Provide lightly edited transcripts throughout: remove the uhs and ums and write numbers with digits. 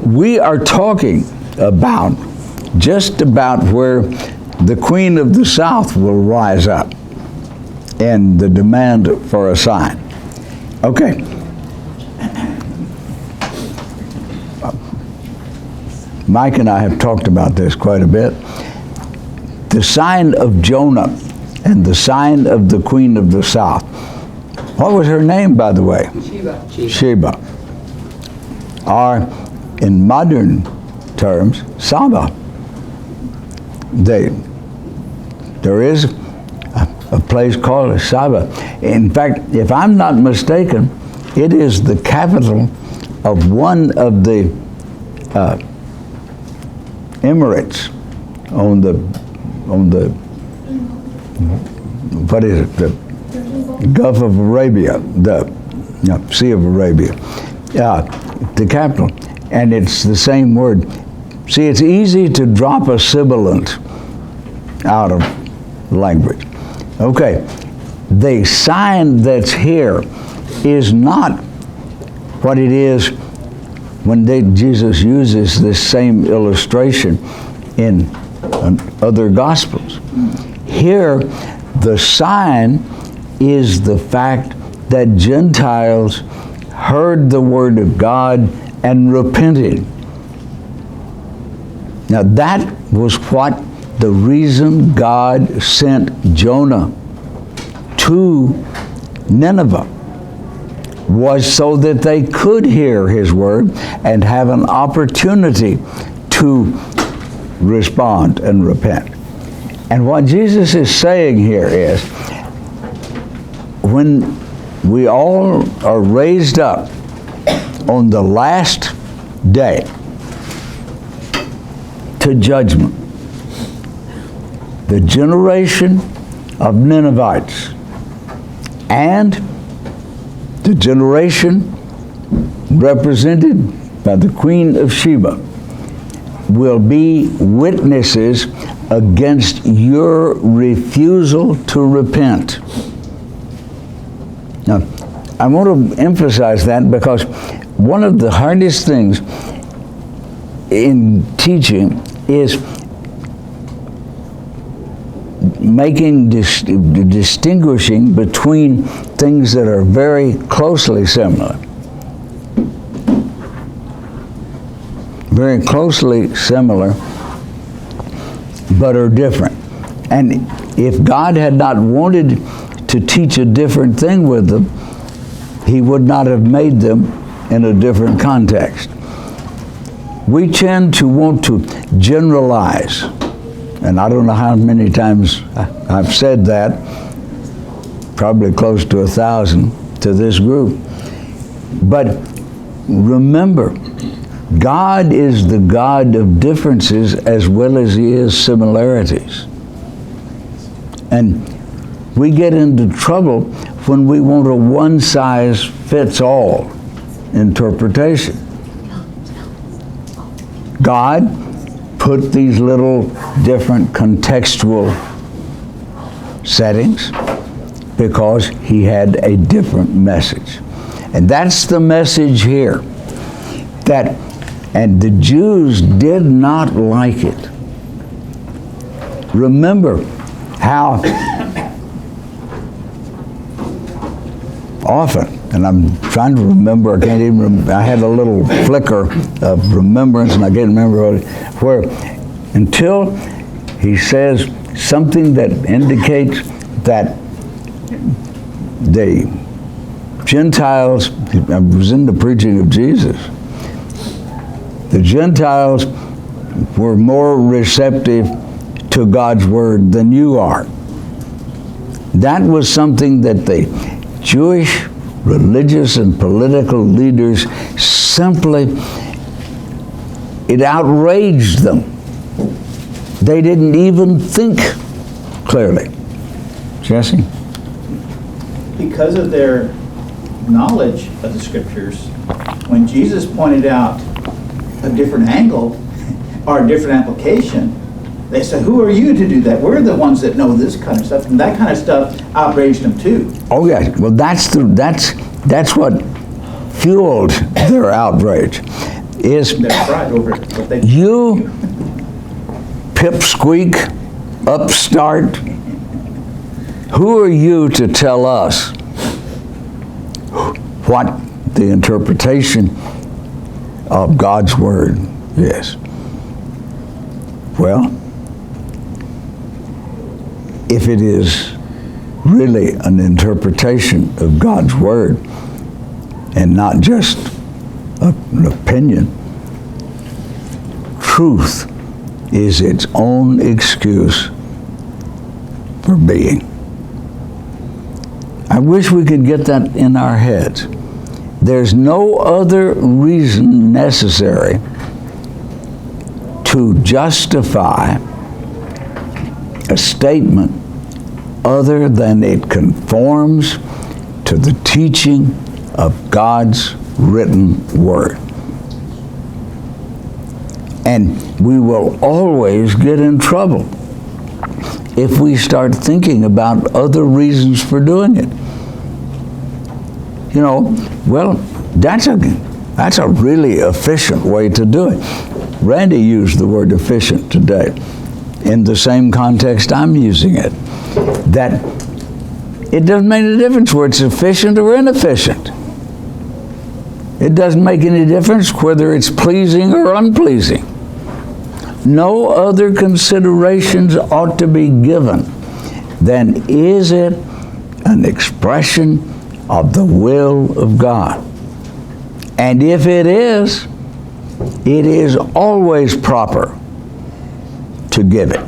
we are talking about just about where the Queen of the South will rise up and the demand for a sign. Okay. Mike and I have talked about this quite a bit. The sign of Jonah and the sign of the Queen of the South. What was her name, by the way? Sheba. Are, in modern terms, Saba. There is a place called Saba. In fact, if I'm not mistaken, it is the capital of one of the Emirates on the what is it, the Gulf of Arabia, the Sea of Arabia, the capital, and it's the same word. See, it's easy to drop a sibilant out of language. Okay, the sign that's here is not what it is when Jesus uses this same illustration in other Gospels. Here, the sign is the fact that Gentiles heard the Word of God and repented. Now that was what the reason God sent Jonah to Nineveh, was so that they could hear His Word and have an opportunity to respond and repent. And what Jesus is saying here is, when we all are raised up on the last day to judgment, the generation of Ninevites and the generation represented by the Queen of Sheba will be witnesses against your refusal to repent. Now, I want to emphasize that because one of the hardest things in teaching is making distinguishing between things that are very closely similar. Very closely similar, but are different. And if God had not wanted to teach a different thing with them, He would not have made them in a different context. We tend to want to generalize, and I don't know how many times I've said that, probably close to 1,000 to this group. But remember, God is the God of differences as well as He is similarities. And we get into trouble when we want a one-size-fits-all interpretation. God put these little different contextual settings because He had a different message. And that's the message here. And the Jews did not like it. Remember how often, and I'm trying to remember, I can't even remember, I had a little flicker of remembrance and I can't remember where, until He says something that indicates that the Gentiles, I was in the preaching of Jesus, the Gentiles were more receptive to God's Word than you are. That was something that the Jewish religious and political leaders simply, it outraged them. They didn't even think clearly. Jesse? Because of their knowledge of the Scriptures, when Jesus pointed out a different angle or a different application, they said, who are you to do that? We're the ones that know this kind of stuff. And that kind of stuff outraged them too. Oh yeah, well that's what fueled their outrage. is Their pride over what they you, pipsqueak, upstart, who are you to tell us what the interpretation of God's Word is? Well, if it is really an interpretation of God's Word and not just an opinion, truth is its own excuse for being. I wish we could get that in our heads. There's no other reason necessary to justify a statement other than it conforms to the teaching of God's written Word. And we will always get in trouble if we start thinking about other reasons for doing it. You know, well, that's a really efficient way to do it. Randy used the word efficient today in the same context I'm using it. That it doesn't make any difference whether it's efficient or inefficient. It doesn't make any difference whether it's pleasing or unpleasing. No other considerations ought to be given than is it an expression of the will of God. And if it is always proper to give it.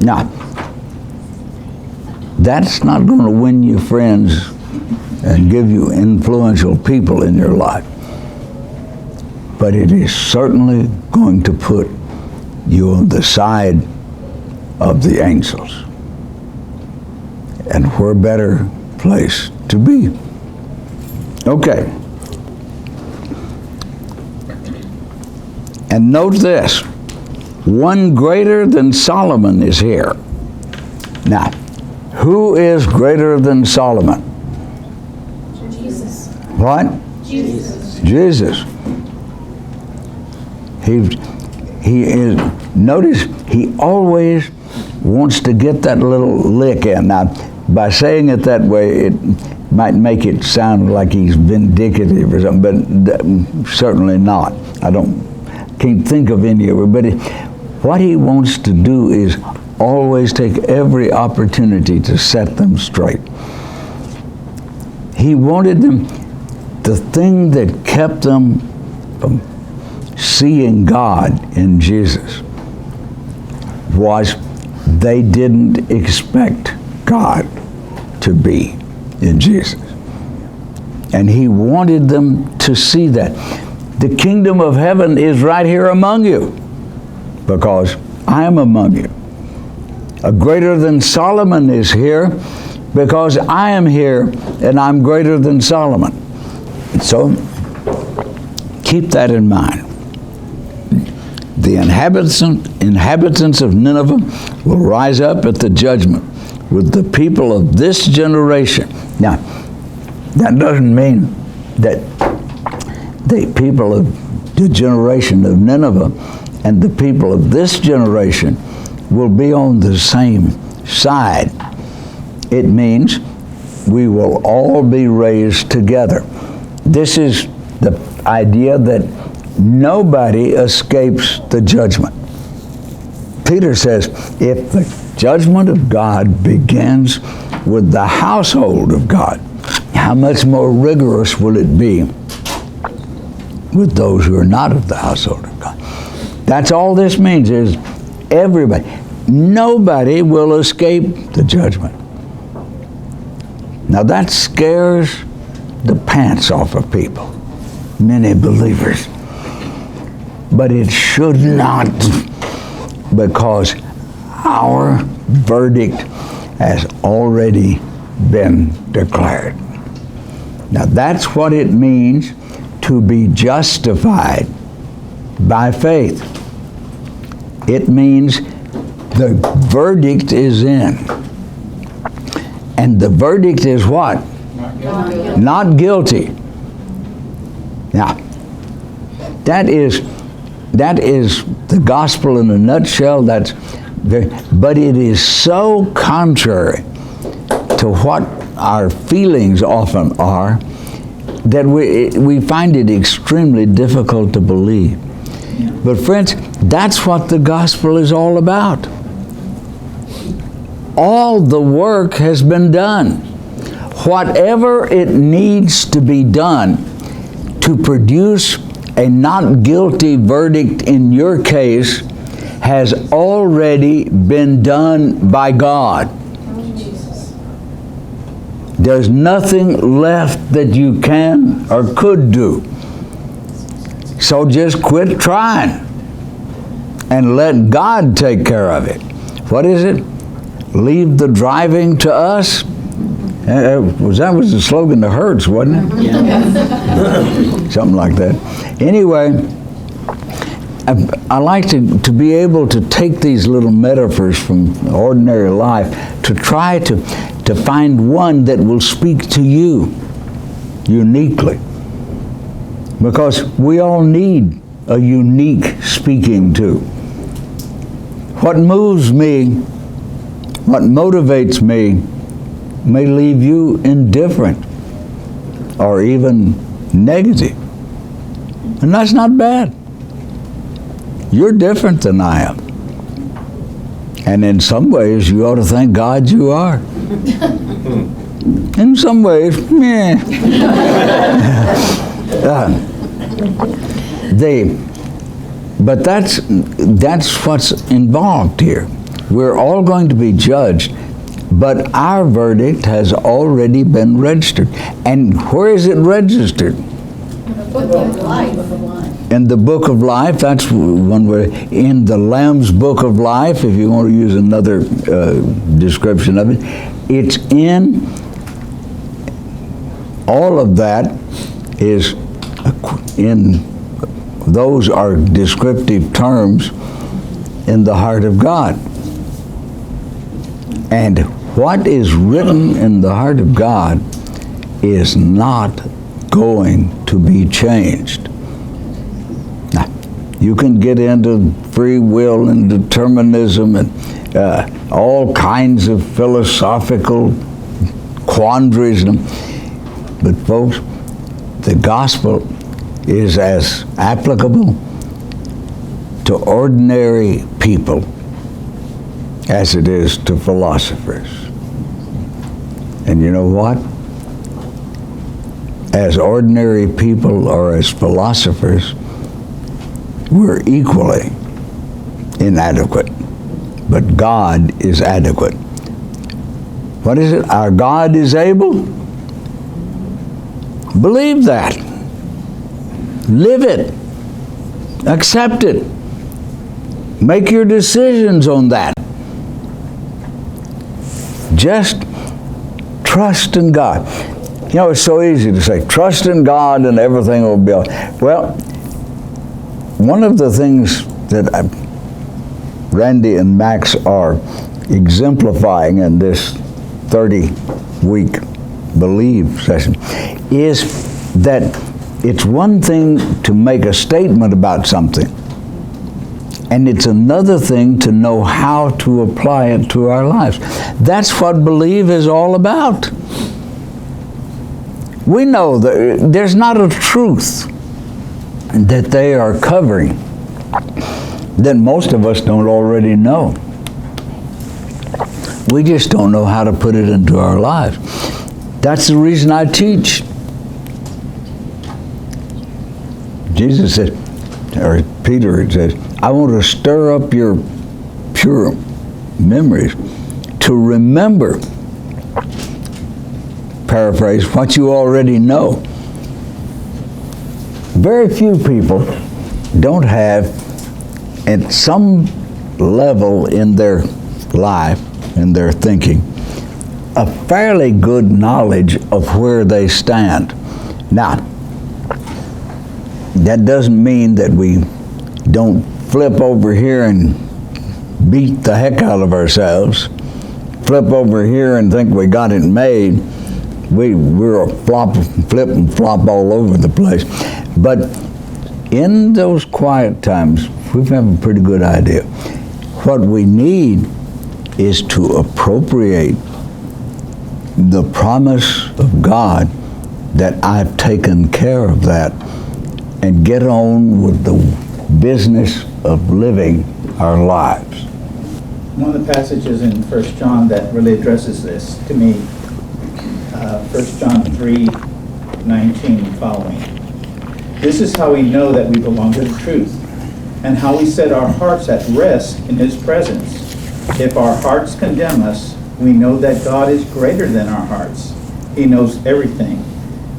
Now, that's not going to win you friends and give you influential people in your life. But it is certainly going to put you on the side of the angels. And where better place to be? Okay. And note this, one greater than Solomon is here. Now, who is greater than Solomon? Jesus. What? Jesus. Jesus. He is, notice, he always wants to get that little lick in. Now, by saying it that way, it might make it sound like he's vindictive or something, but certainly not. Can't think of any of it, but what he wants to do is always take every opportunity to set them straight. He wanted them, the thing that kept them from seeing God in Jesus was they didn't expect God to be in Jesus. And he wanted them to see that. The kingdom of heaven is right here among you, because I am among you. A greater than Solomon is here, because I am here and I'm greater than Solomon. So, keep that in mind. The inhabitants of Nineveh will rise up at the judgment with the people of this generation. Now, that doesn't mean that the people of the generation of Nineveh and the people of this generation will be on the same side. It means we will all be raised together. This is the idea that nobody escapes the judgment. Peter says, if the judgment of God begins with the household of God, how much more rigorous will it be with those who are not of the household of God? That's all this means, is everybody. Nobody will escape the judgment. Now that scares the pants off of people, many believers. But it should not, because our verdict has already been declared. Now that's what it means to be justified by faith. It means the verdict is in. And the verdict is what? Not guilty. Now, that is the gospel in a nutshell. But it is so contrary to what our feelings often are that we find it extremely difficult to believe. But friends, that's what the gospel is all about. All the work has been done. Whatever it needs to be done to produce a not guilty verdict in your case has already been done by God. Jesus. There's nothing left that you can or could do. So just quit trying and let God take care of it. What is it? Leave the driving to us? That was the slogan to Hertz, wasn't it? Yeah. Something like that. Anyway, I like to be able to take these little metaphors from ordinary life to try to find one that will speak to you uniquely. Because we all need a unique speaking to. What moves me, what motivates me, may leave you indifferent or even negative. And that's not bad. You're different than I am. And in some ways, you ought to thank God you are. In some ways, meh. But that's what's involved here. We're all going to be judged, but our verdict has already been registered. And where is it registered? Book of life. In the book of life. That's one word. In the Lamb's book of life, if you want to use another description of it. It's in, all of that is in, those are descriptive terms in the heart of God. And what is written in the heart of God is not going to be changed. Now, you can get into free will and determinism and all kinds of philosophical quandaries. But folks, the gospel is as applicable to ordinary people as it is to philosophers. And you know what? As ordinary people or as philosophers, we're equally inadequate. But God is adequate. What is it? Our God is able? Believe that. Live it. Accept it. Make your decisions on that. Just trust in God. You know, it's so easy to say, trust in God and everything will be all right. Well, one of the things that Randy and Max are exemplifying in this 30-week Believe session is that it's one thing to make a statement about something, and it's another thing to know how to apply it to our lives. That's what Believe is all about. We know that there's not a truth that they are covering that most of us don't already know. We just don't know how to put it into our lives. That's the reason I teach. Jesus said, or Peter says, I want to stir up your pure memories to remember, paraphrase, what you already know. Very few people don't have, at some level in their life, in their thinking, a fairly good knowledge of where they stand. Now, that doesn't mean that we don't flip over here and beat the heck out of ourselves, flip over here and think we got it made. We're flip and flop all over the place. But in those quiet times, we have a pretty good idea. What we need is to appropriate the promise of God that I've taken care of that and get on with the business of living our lives. One of the passages in 1 John that really addresses this to me, 1 John 3:19 and following. This is how we know that we belong to the truth, and how we set our hearts at rest in His presence. If our hearts condemn us, we know that God is greater than our hearts. He knows everything.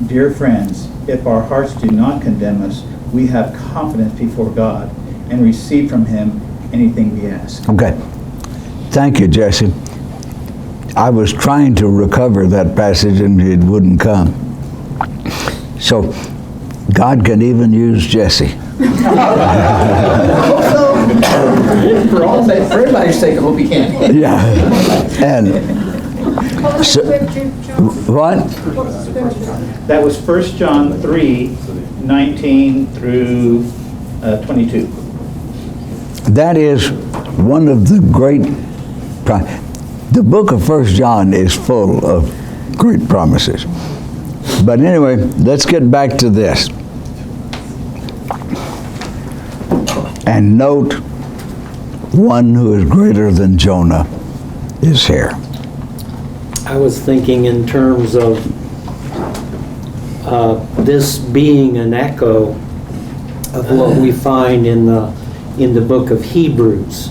Dear friends, if our hearts do not condemn us, we have confidence before God and receive from Him anything we ask. Okay. Thank you, Jesse. I was trying to recover that passage and it wouldn't come. So, God can even use Jesse. For everybody's sake, I hope He can. Yeah. And What was So- the scripture, John? what? What was the scripture? That was 1 John 3:19 through 22. That is one of the great, the book of 1 John is full of great promises. But anyway, let's get back to this. And note, one who is greater than Jonah is here. I was thinking in terms of this being an echo of what we find in the book of Hebrews,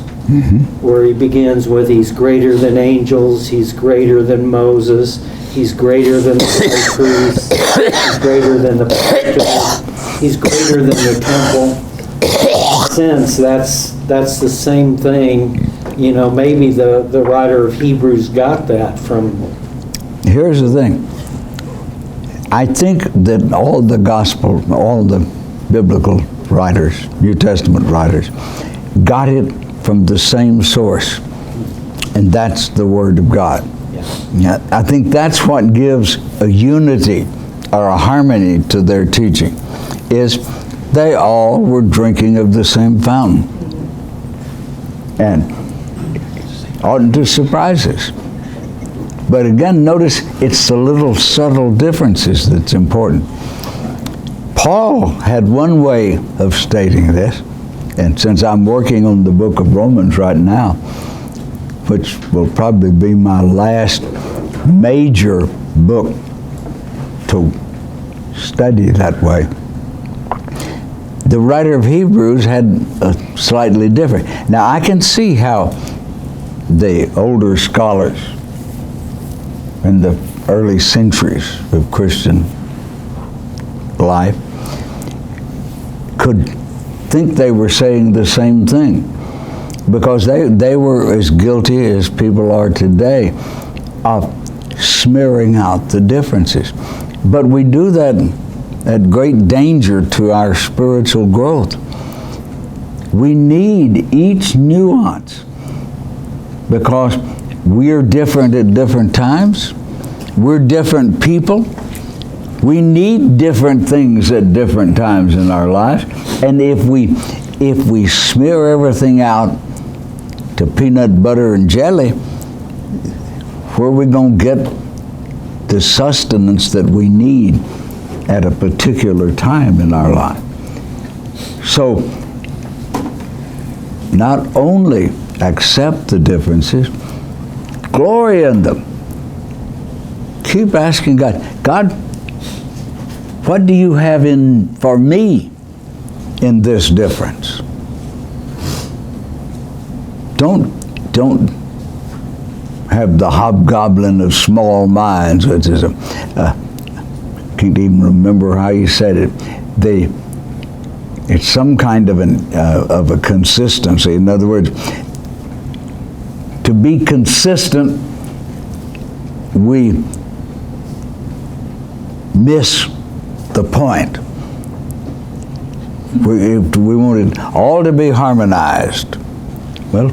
where he begins with He's greater than angels, He's greater than Moses, He's greater than the high priest, He's greater than the priesthood, He's greater than the temple. In a sense, that's the same thing. You know, maybe the writer of Hebrews got that from. Here's the thing. I think that all the gospel, all the biblical writers, New Testament writers, got it from the same source, and that's the Word of God. Yeah, I think that's what gives a unity or a harmony to their teaching, is they all were drinking of the same fountain. And oughtn't to surprise us. But again, notice it's the little subtle differences that's important. Paul had one way of stating this, and since I'm working on the book of Romans right now, which will probably be my last major book to study that way, the writer of Hebrews had a slightly different. Now I can see how the older scholars in the early centuries of Christian life could think they were saying the same thing, because they were as guilty as people are today of smearing out the differences. But we do that at great danger to our spiritual growth. We need each nuance, because we're different at different times. We're different people. We need different things at different times in our lives. And if we smear everything out to peanut butter and jelly, where are we going to get the sustenance that we need at a particular time in our life? So, not only accept the differences, glory in them. Keep asking God, God, what do you have in for me in this difference? Don't have the hobgoblin of small minds, which is can't even remember how you said it. It's some kind of a consistency. In other words, to be consistent, we miss the point. We want it all to be harmonized. Well,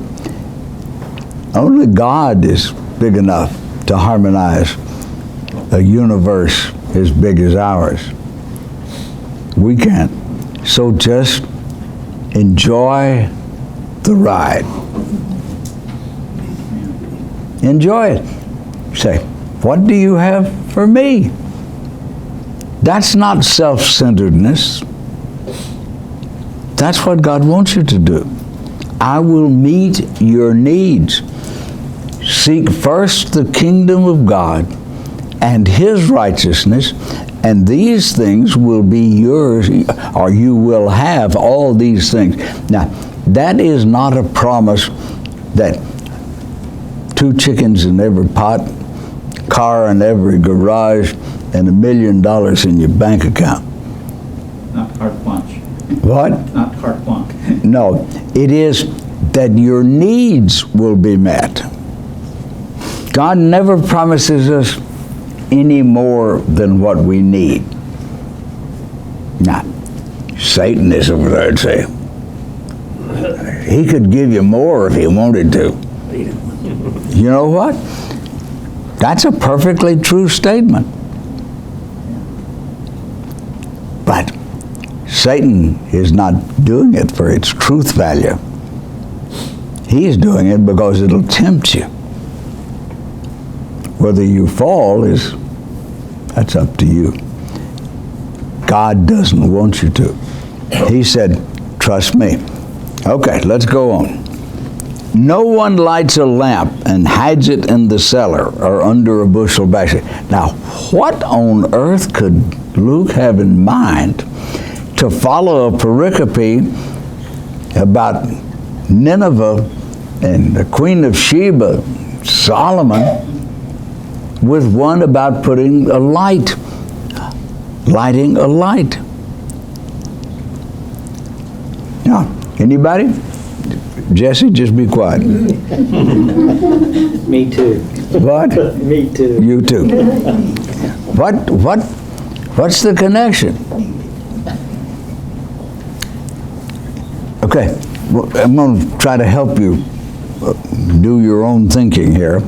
only God is big enough to harmonize a universe as big as ours. We can't. So just enjoy the ride. Enjoy it. Say, what do you have for me? That's not self-centeredness. That's what God wants you to do. I will meet your needs. Seek first the kingdom of God and His righteousness, and these things will be yours, or you will have all these things. Now, that is not a promise that 2 chickens in every pot, car in every garage, and $1 million in your bank account. Not carte blanche. What? Not carte blanche. No, it is that your needs will be met. God never promises us any more than what we need. Now, Satan is over there and say, he could give you more if he wanted to. You know what? That's a perfectly true statement. But Satan is not doing it for its truth value. He's doing it because it'll tempt you. Whether you fall that's up to you. God doesn't want you to. He said, trust me. Okay, let's go on. No one lights a lamp and hides it in the cellar or under a bushel basket. Now, what on earth could Luke have in mind to follow a pericope about Nineveh and the Queen of Sheba, Solomon, with one about lighting a light? Now, anybody? Jesse, just be quiet. Me too. What? Me too. You too. What's the connection? Okay, well, I'm going to try to help you do your own thinking here.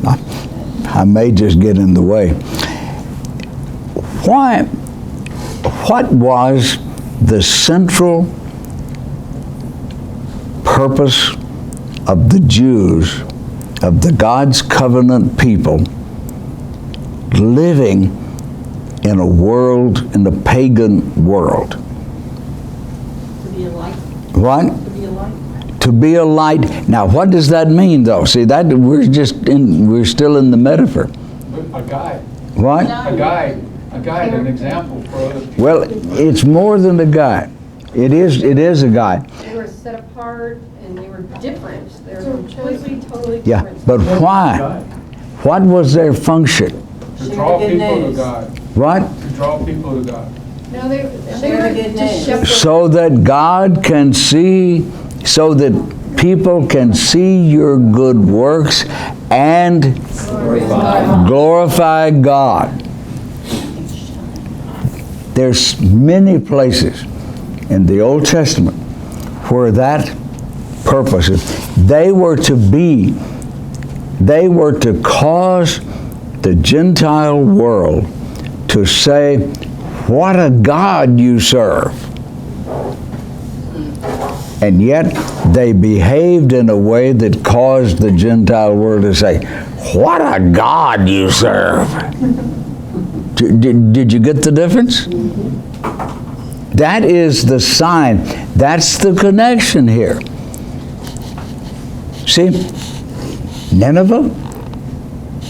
I may just get in the way. What was the central purpose of the Jews, of the God's covenant people, living in a pagan world? To be a light. What? To be a light. To be a light. Now, what does that mean, though? See, that we're still in the metaphor. A guide. What? A guide, an example for other people. Well, it's more than a guide. It is a guide. They were set apart and they were different. They were completely, totally Yeah, different. but why? What was their function? To draw Share the good people to news. God. What? To draw people to God. No, they Share were the good to news. shepherd. So that God can see, so that people can see your good works and glorify God. There's many places in the Old Testament where that purpose is. They were to cause the Gentile world to say, what a God you serve. And yet they behaved in a way that caused the Gentile world to say, what a God you serve. Did you get the difference? That is the sign. That's the connection here. See, Nineveh,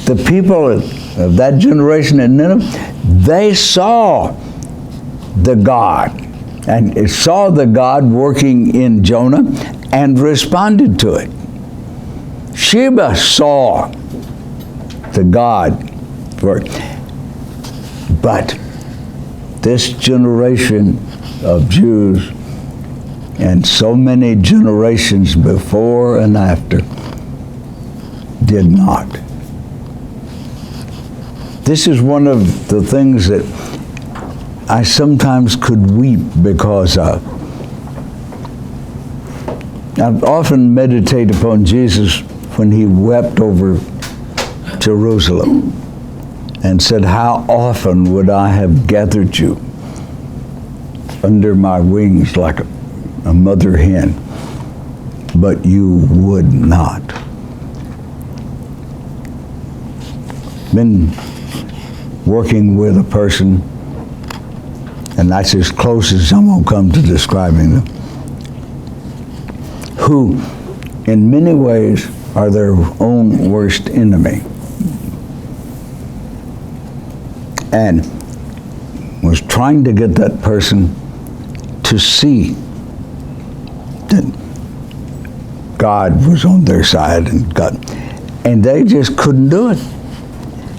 the people of that generation in Nineveh, they saw the God and saw the God working in Jonah and responded to it. Sheba saw the God work. But this generation of Jews and so many generations before and after did not. This is one of the things that I sometimes could weep because of. I've often meditated upon Jesus when he wept over Jerusalem and said, how often would I have gathered you under my wings like a mother hen, but you would not. Been working with a person, and that's as close as I'm going to come to describing them, who in many ways are their own worst enemy. And was trying to get that person to see that God was on their side and they just couldn't do it.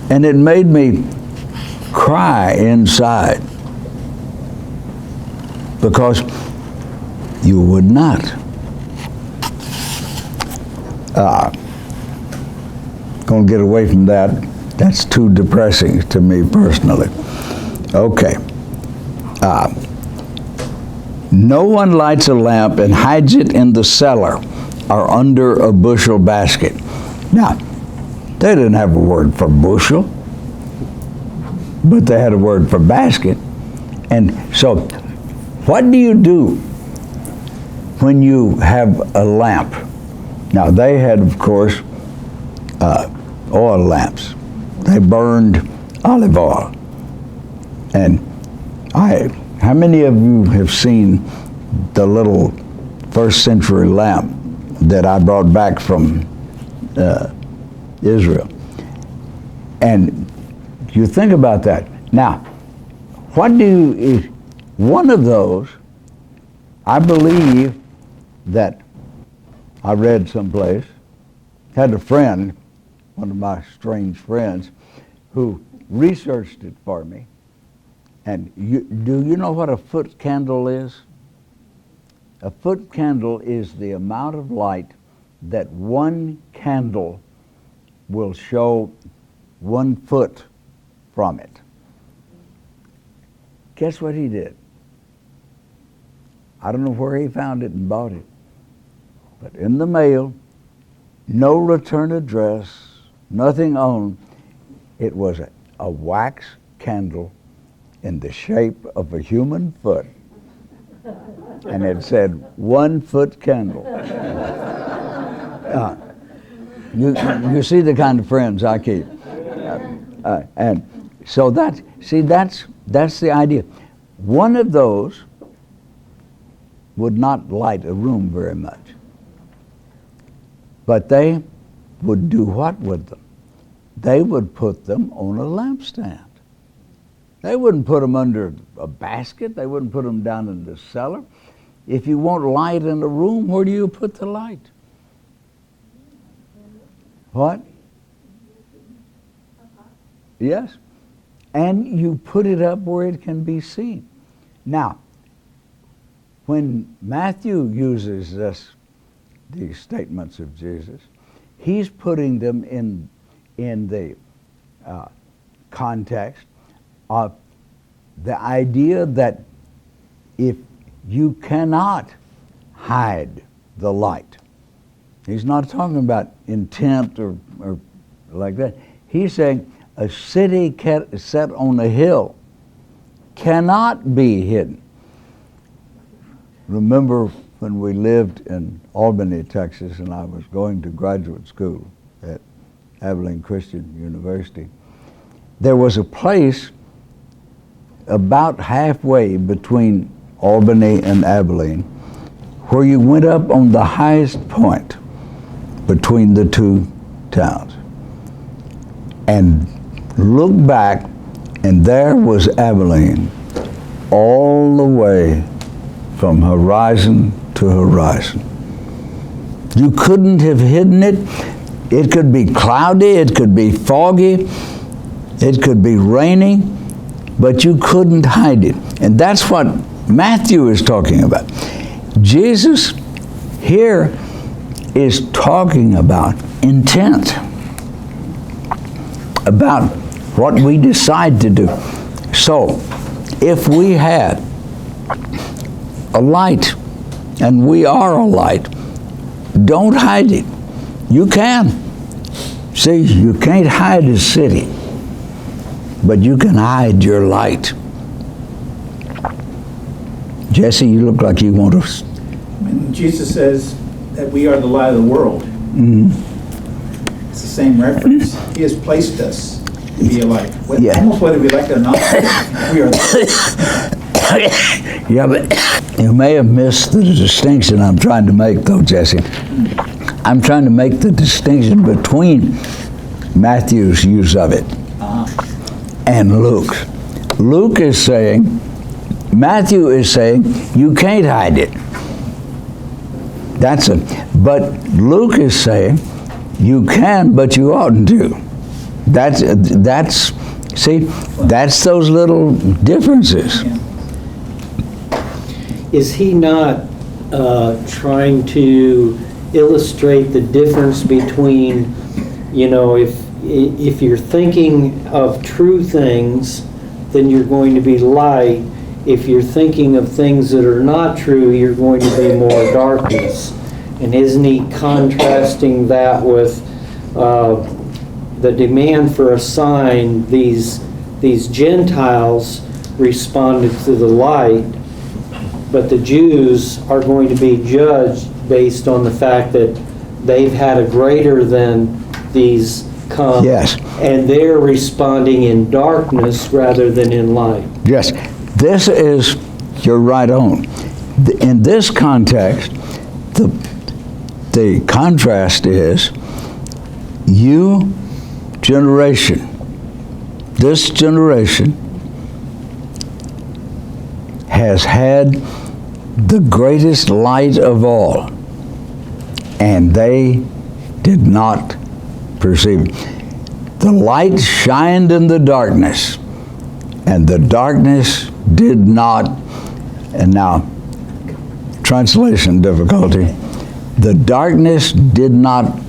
And it made me cry inside because you would not. Gonna get away from that. That's too depressing to me personally. Okay. No one lights a lamp and hides it in the cellar or under a bushel basket. Now, they didn't have a word for bushel, but they had a word for basket. And so, what do you do when you have a lamp? Now, they had, of course, oil lamps. They burned olive oil. And how many of you have seen the little first century lamp that I brought back from Israel? And you think about that. Now, one of those, I believe that I read someplace, had a friend, one of my strange friends, who researched it for me. And do you know what a foot candle is? A foot candle is the amount of light that one candle will show 1 foot from it. Guess what he did? I don't know where he found it and bought it, but in the mail, no return address, nothing on. It was a wax candle in the shape of a human foot, and it said 1 foot candle. You see the kind of friends I keep, and so that's the idea. One of those would not light a room very much, but they would do what with them? They would put them on a lampstand. They wouldn't put them under a basket. They wouldn't put them down in the cellar. If you want light in a room, where do you put the light? What? Yes. And you put it up where it can be seen. Now, when Matthew uses these statements of Jesus, he's putting them in the context of the idea that if you cannot hide the light, he's not talking about intent or like that. He's saying a city set on a hill cannot be hidden. Remember when we lived in Albany, Texas, and I was going to graduate school at Abilene Christian University, there was a place about halfway between Albany and Abilene where you went up on the highest point between the two towns and looked back, and there was Abilene all the way from horizon to horizon. You couldn't have hidden it. It could be cloudy, it could be foggy, it could be raining, but you couldn't hide it. And that's what Matthew is talking about. Jesus here is talking about intent, about what we decide to do. So, if we had a light, and we are a light, don't hide it. You can. See, you can't hide a city, but you can hide your light. Jesse, you look like you want to. And Jesus says that we are the light of the world. It's the same reference. He has placed us to be a light. Yeah. Almost whether we like it or not, we are the Yeah, but you may have missed the distinction I'm trying to make, though, Jesse. I'm trying to make the distinction between Matthew's use of it and Luke's. Luke is saying, Matthew is saying, you can't hide it. But Luke is saying, you can, but you oughtn't to. That's those little differences. Is he not trying to illustrate the difference between, if you're thinking of true things, then you're going to be light. If you're thinking of things that are not true, you're going to be more darkness. And isn't he contrasting that with the demand for a sign? These Gentiles responded to the light, but the Jews are going to be judged based on the fact that they've had a greater than these come. Yes. And they're responding in darkness rather than in light. Yes, this is, you're right on. In this context, the contrast is, you generation, this generation has had the greatest light of all, and they did not perceive it. The light shined in the darkness, and the darkness did not, and now, translation difficulty, the darkness did not,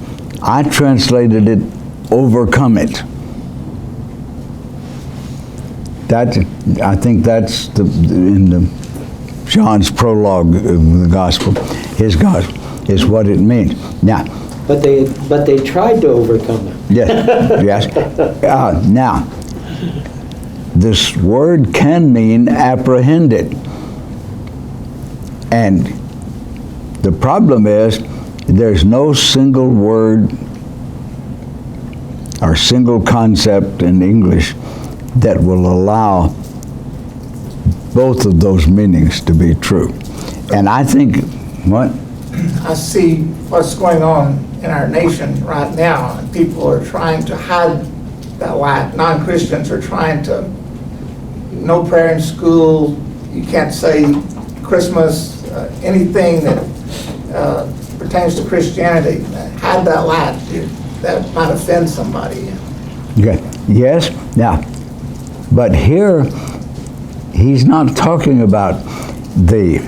I translated it, overcome it. I think that's in John's prologue of the gospel, his gospel, is what it means. Now, But they tried to overcome it. yes. Now, this word can mean apprehended. And the problem is, there's no single word or single concept in English that will allow both of those meanings to be true. And I think, what? I see what's going on in our nation right now, and people are trying to hide that light. Non-Christians are trying to, no prayer in school, you can't say Christmas, anything that pertains to Christianity, hide that light. That might offend somebody. Okay. Yes, now, but here, he's not talking about the,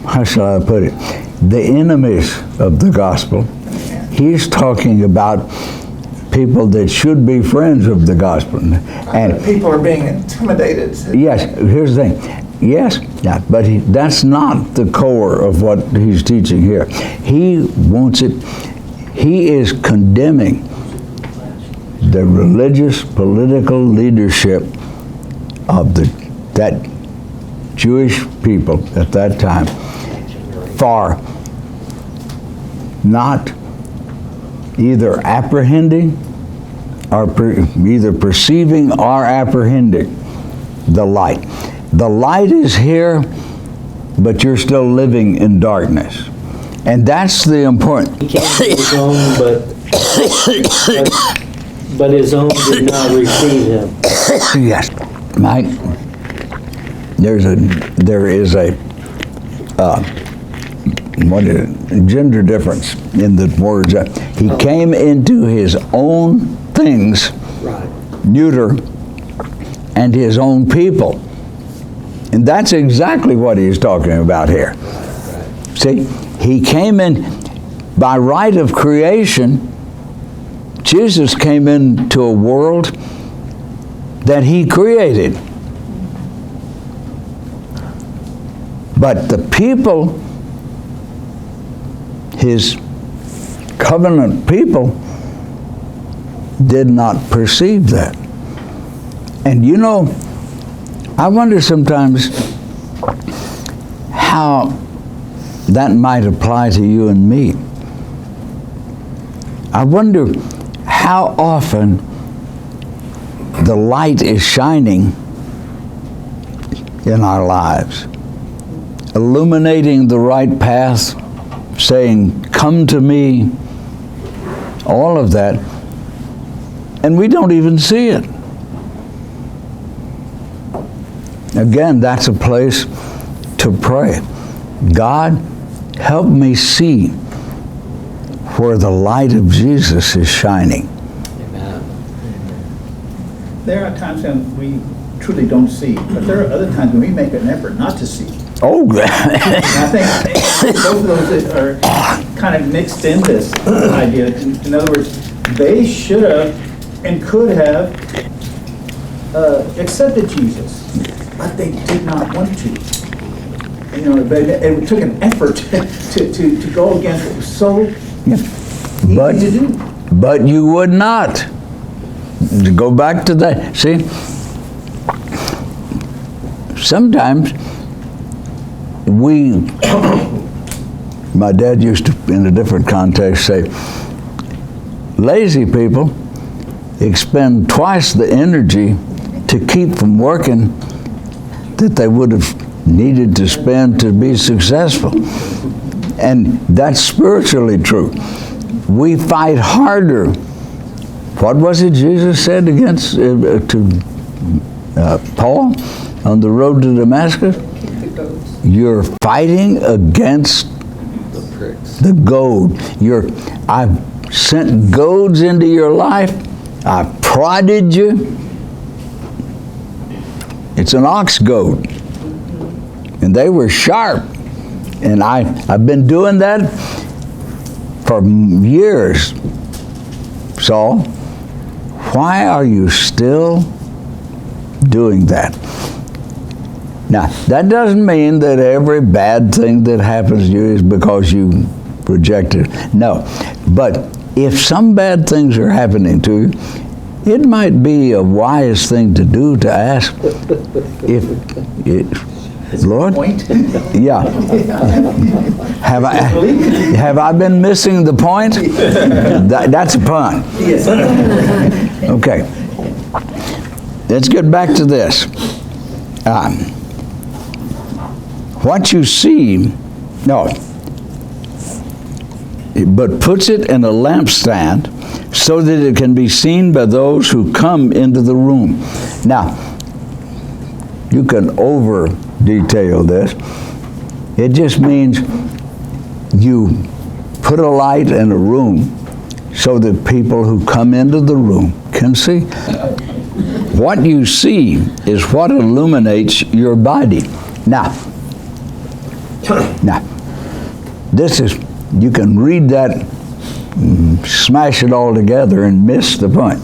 how shall I put it, the enemies of the gospel. He's talking about people that should be friends of the gospel. And people are being intimidated. Yes, here's the thing. Yes, yeah, but that's not the core of what he's teaching here. He wants it, he is condemning the religious, political leadership of that Jewish people at that time for not either apprehending or either perceiving or apprehending the light. The light is here, but you're still living in darkness. And that's the important. He came to his own, but his own did not receive him. Yes, Mike. There is a gender difference in the words. He came into his own things, Right. neuter, and his own people. And that's exactly what he's talking about here. See, he came in by right of creation. Jesus came into a world that he created. But the people, his covenant people, did not perceive that. And you know, I wonder sometimes how that might apply to you and me. I wonder how often the light is shining in our lives, illuminating the right path, saying, "Come to me," all of that, and we don't even see it. Again, that's a place to pray. God, help me see where the light of Jesus is shining. Amen. There are times when we truly don't see, but there are other times when we make an effort not to see. Oh, And I think both of those are kind of mixed in this idea. In other words, they should have and could have accepted Jesus, but they did not want to. You know, but it took an effort to go against what was so but, easy to do. but you would not. To go back to that, see, sometimes my dad used to, in a different context, say, lazy people expend twice the energy to keep from working that they would have needed to spend to be successful. And that's spiritually true. We fight harder. What was it Jesus said against to Paul on the road to Damascus? You're fighting against the goad. I've sent goads into your life. I've prodded you. It's an ox goad. And they were sharp. And I've been doing that for years. Saul, why are you still doing that? Now, that doesn't mean that every bad thing that happens to you is because you rejected it. No. But if some bad things are happening to you, it might be a wise thing to do to ask Lord? Point? Yeah. Have I been missing the point? That's a pun. Yes. Okay. Let's get back to this. What you see, but puts it in a lampstand so that it can be seen by those who come into the room. Now, you can over detail this. It just means you put a light in a room so that people who come into the room can see. What you see is what illuminates your body. Now, this is, you can read that, smash it all together and miss the point.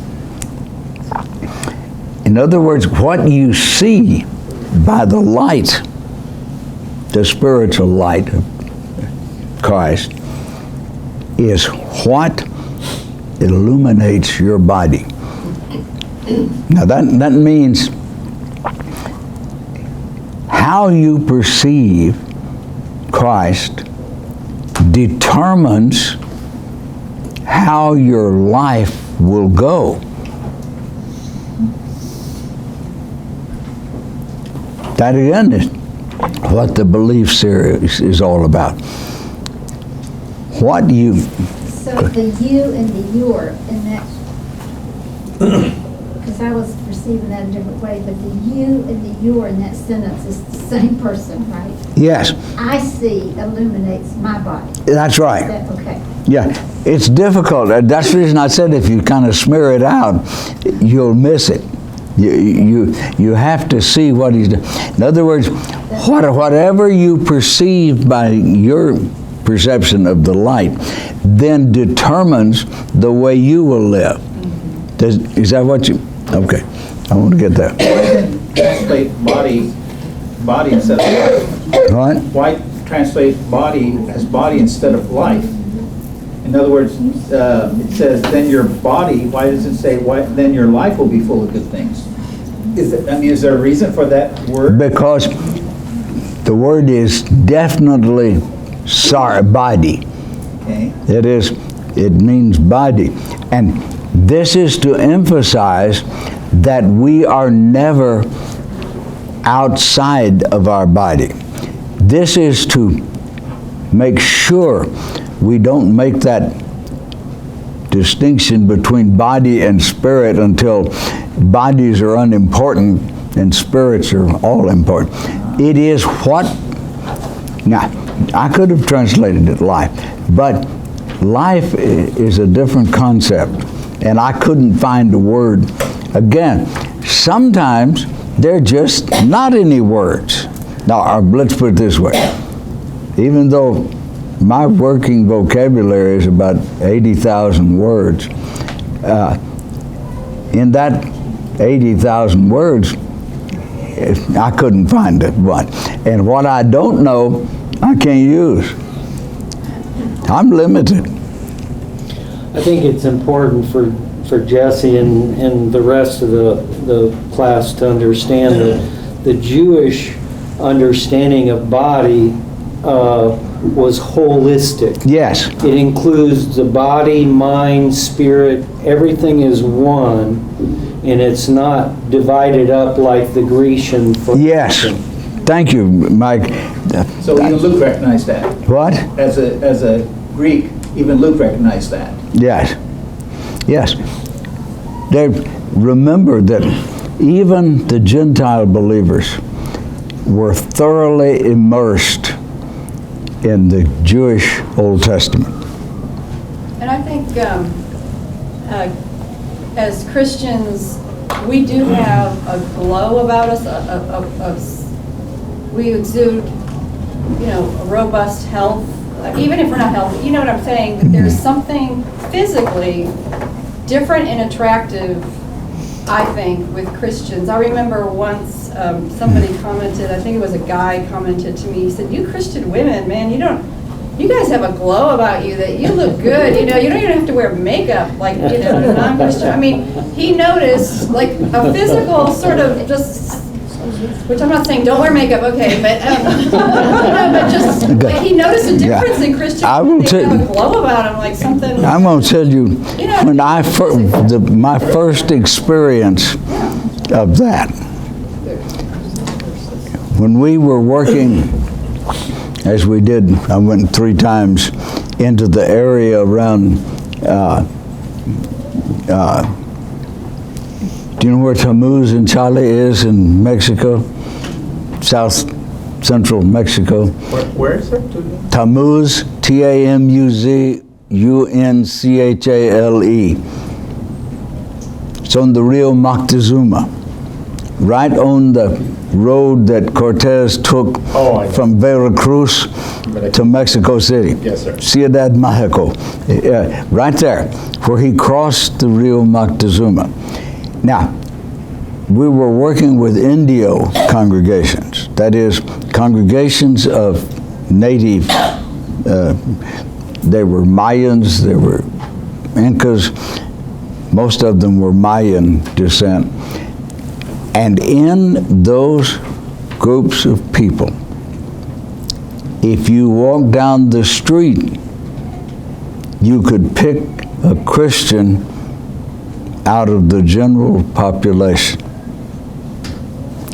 In other words, what you see by the light, the spiritual light of Christ, is what illuminates your body. Now that means how you perceive Christ determines how your life will go. That again is what the belief series is all about. What you... So the you and the your, and that, because I was perceiving that a different way, but the you and the your in that sentence is the same person, right? Yes. I see illuminates my body. That's right. Okay. Yeah, it's difficult. That's the reason I said if you kind of smear it out, you'll miss it. You have to see what he's doing. In other words, whatever you perceive by your perception of the light, then determines the way you will live. Is that what you? Okay, I want to get that. Why translate body instead of life? What? Why translate body as body instead of life? In other words, it says, then your body, why does it say, then your life will be full of good things? Is there a reason for that word? Because The word is definitely body. Okay? It means body. And this is to emphasize that we are never outside of our body. This is to make sure we don't make that distinction between body and spirit until bodies are unimportant and spirits are all important. It is what, now, I could have translated it life, but life is a different concept, and I couldn't find a word. Again, sometimes there are just not any words. Now, let's put it this way. Even though my working vocabulary is about 80,000 words, in that 80,000 words, I couldn't find it one. And what I don't know, I can't use. I'm limited. I think it's important for Jesse and the rest of the class to understand that the Jewish understanding of body was holistic. Yes. It includes the body, mind, spirit, everything is one, and it's not divided up like the Grecian philosophy. Yes. Thank you, Mike. So even Luke recognized that. What? As a Greek, even Luke recognized that. Yes. Yes. Remember that even the Gentile believers were thoroughly immersed in the Jewish Old Testament. And I think as Christians, we do have a glow about us. We exude, a robust health. Even if we're not healthy, you know what I'm saying? That there's something physically different and attractive, I think, with Christians. I remember once somebody commented, I think it was a guy commented to me, he said, "You Christian women, man, you guys have a glow about you that you look good, you don't even have to wear makeup like, non-Christian." I mean, he noticed like a physical sort of just, which I'm not saying don't wear makeup, okay, but but just like he noticed a difference in Christians. I will they have a glow about them, like something. I'm going to tell you, when my first experience of that, when we were working, as we did, I went 3 times into the area around, do you know where Tammuz in Chile is in Mexico? South Central Mexico. Where is it? Tammuz, Tamuzunchle. It's on the Rio Moctezuma, right on the road that Cortez took from Veracruz to Mexico City. Yes, sir. Ciudad Mexico, right there, where he crossed the Rio Moctezuma. Now, we were working with Indio congregations, that is, congregations of native, they were Mayans, they were Incas, most of them were Mayan descent. And in those groups of people, if you walk down the street, you could pick a Christian out of the general population.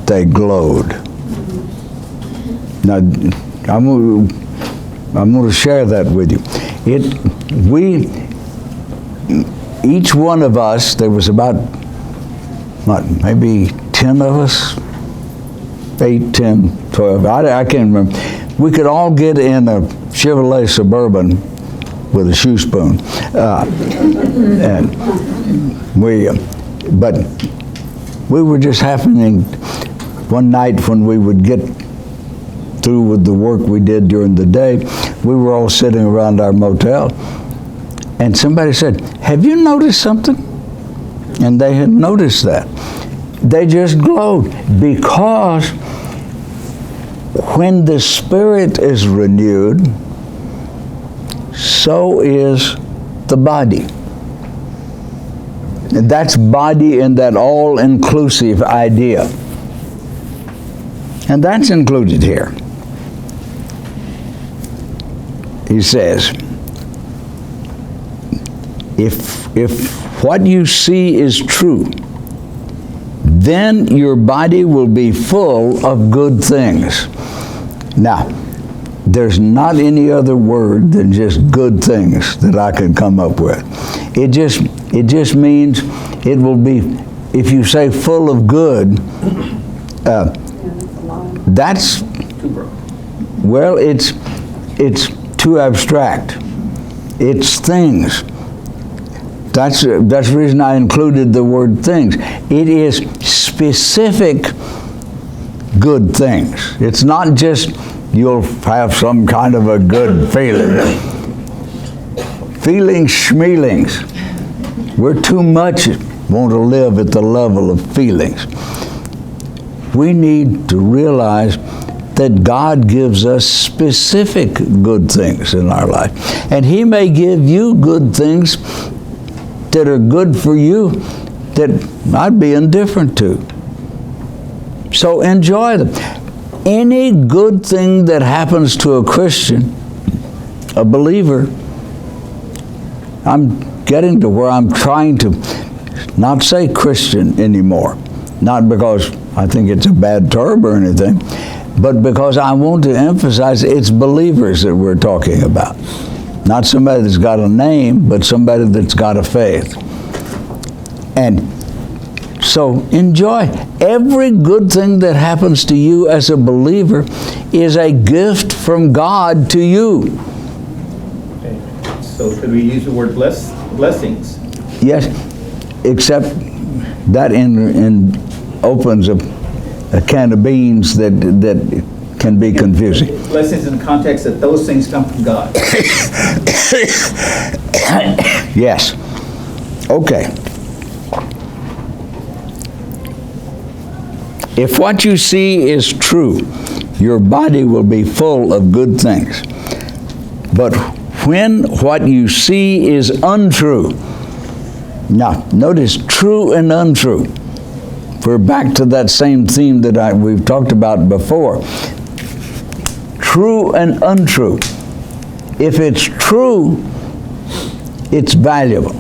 They glowed. Now, I'm going to share that with you. Each one of us, there was about, maybe 10 of us? 8, 10, 12, I can't remember. We could all get in a Chevrolet Suburban with a shoe spoon. But we were just happening one night when we would get through with the work we did during the day, we were all sitting around our motel, and somebody said, "Have you noticed something?" And they had noticed that. They just glowed, because when the spirit is renewed, so is the body. And that's body in that all-inclusive idea. And that's included here. he says, if what you see is true, then your body will be full of good things. Now, there's not any other word than just good things that I could come up with. It just means it will be, if you say full of good, that's, well, it's too abstract. It's things. That's the reason I included the word things. It is specific good things. It's not just you'll have some kind of a good feeling. Feelings, schmeelings. We're too much want to live at the level of feelings. We need to realize that God gives us specific good things in our life. And He may give you good things that are good for you that I'd be indifferent to. So enjoy them. Any good thing that happens to a Christian, a believer, I'm getting to where I'm trying to not say Christian anymore. Not because I think it's a bad term or anything, but because I want to emphasize it's believers that we're talking about. Not somebody that's got a name, but somebody that's got a faith. And so enjoy. Every good thing that happens to you as a believer is a gift from God to you. So could we use the word blessings? Yes, except that opens a can of beans that can be confusing. Blessings in the context that those things come from God. Yes. Okay. If what you see is true, your body will be full of good things. But when what you see is untrue, now notice true and untrue. We're back to that same theme that we've talked about before. True and untrue. If it's true, it's valuable.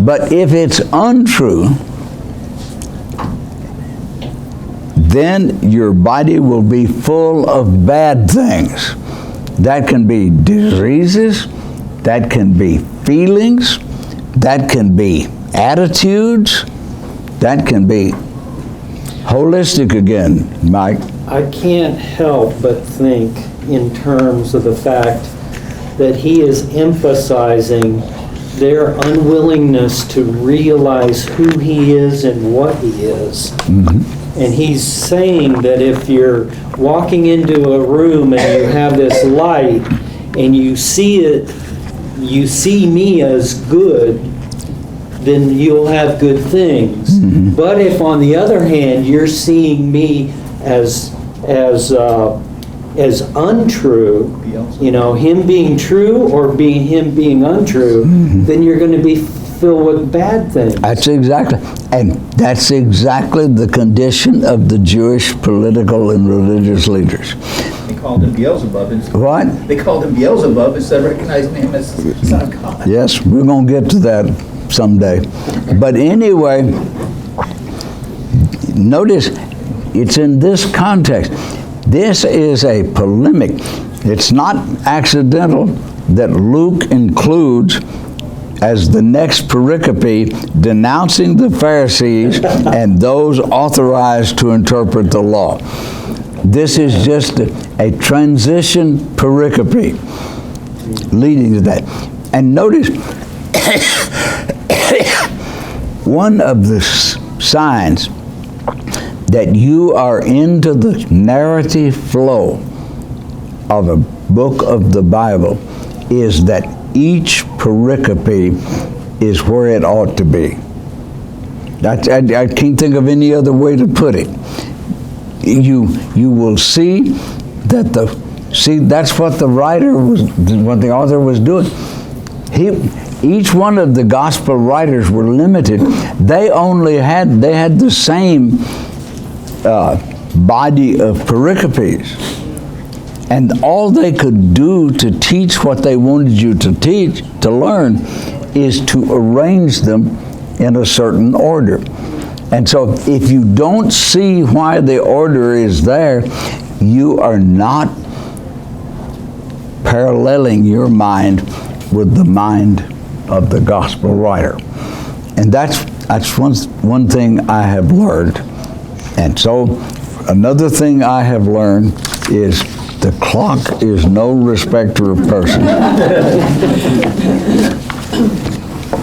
But if it's untrue, then your body will be full of bad things. That can be diseases, that can be feelings, that can be attitudes, that can be holistic again, Mike. I can't help but think in terms of the fact that he is emphasizing their unwillingness to realize who he is and what he is. Mm-hmm. And he's saying that if you're walking into a room and you have this light and you see me as good, then you'll have good things. Mm-hmm. But if on the other hand you're seeing me as untrue, him being true or him being untrue, mm-hmm. then you're going to be filled with bad things. That's exactly the condition of the Jewish political and religious leaders. They called him Beelzebub. What? They called him Beelzebub instead of recognizing him as the Son of God. Yes, we're going to get to that someday. But anyway, notice it's in this context. This is a polemic. It's not accidental that Luke includes as the next pericope denouncing the Pharisees and those authorized to interpret the law. This is just a transition pericope leading to that. And notice, one of the signs that you are into the narrative flow of a book of the Bible is that each pericope is where it ought to be. I can't think of any other way to put it. You will see that that's what the author was doing. Each one of the gospel writers were limited. They had the same body of pericopes. And all they could do to teach what they wanted you to teach, to learn, is to arrange them in a certain order. And so if you don't see why the order is there, you are not paralleling your mind with the mind of the gospel writer. And that's one thing I have learned. And so another thing I have learned is the clock is no respecter of persons.